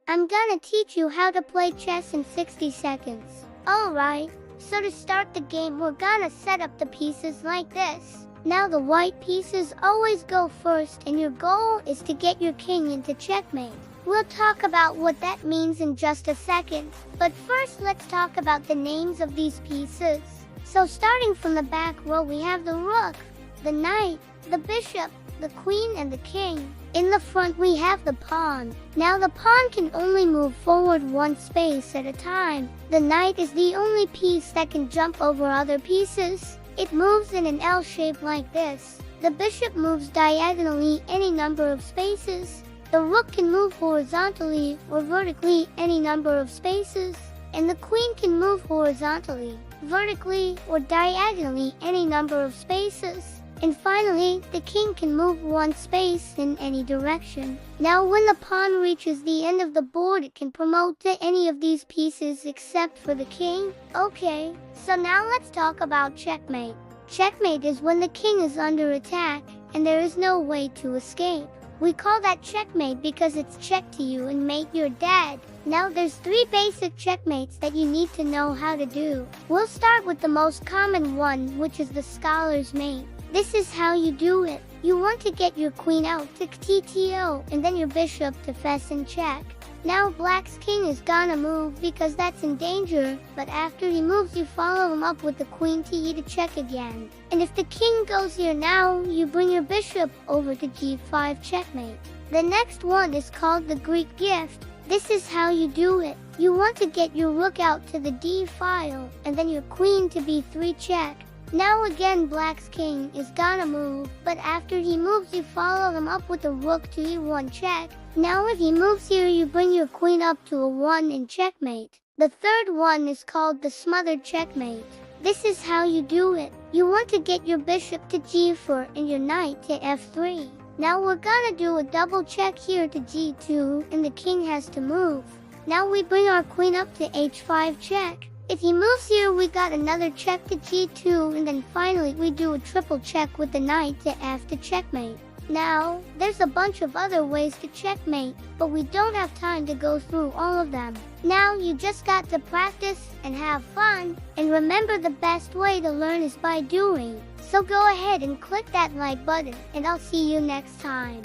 I'm gonna teach you how to play chess in 60 seconds. Alright, so to start the game we're gonna set up the pieces like this. Now the white pieces always go first and your goal is to get your king into checkmate. We'll talk about what that means in just a second, but first let's talk about the names of these pieces. So starting from the back row we have the rook, the knight, the bishop, the queen and the king. In the front we have the pawn. Now the pawn can only move forward one space at a time. The knight is the only piece that can jump over other pieces. It moves in an L shape like this. The bishop moves diagonally any number of spaces. The rook can move horizontally or vertically any number of spaces. And the queen can move horizontally, vertically or diagonally any number of spaces. And finally, the king can move one space in any direction. Now when the pawn reaches the end of the board it can promote to any of these pieces except for the king. Okay, so now let's talk about checkmate. Checkmate is when the king is under attack and there is no way to escape. We call that checkmate because it's check to you and mate you're dead. Now there's 3 basic checkmates that you need to know how to do. We'll start with the most common one, which is the scholar's mate. This is how you do it. You want to get your queen out to TTO and then your bishop to fess and check. Now black's king is gonna move because that's in danger, but after he moves you follow him up with the queen to E to check again. And if the king goes here now, you bring your bishop over to G5 checkmate. The next one is called the Greek gift. This is how you do it. You want to get your rook out to the D file and then your queen to B3 check. Now again black's king is gonna move, but after he moves you follow him up with the rook to E1 check. Now if he moves here you bring your queen up to a 1 in checkmate. The third one is called the smothered checkmate. This is how you do it. You want to get your bishop to G4 and your knight to F3. Now we're gonna do a double check here to G2 and the king has to move. Now we bring our queen up to H5 check. If he moves here we got another check to G2 and then finally we do a triple check with the knight to F to checkmate. Now, there's a bunch of other ways to checkmate, but we don't have time to go through all of them. Now you just got to practice and have fun, and remember the best way to learn is by doing. So go ahead and click that like button, and I'll see you next time.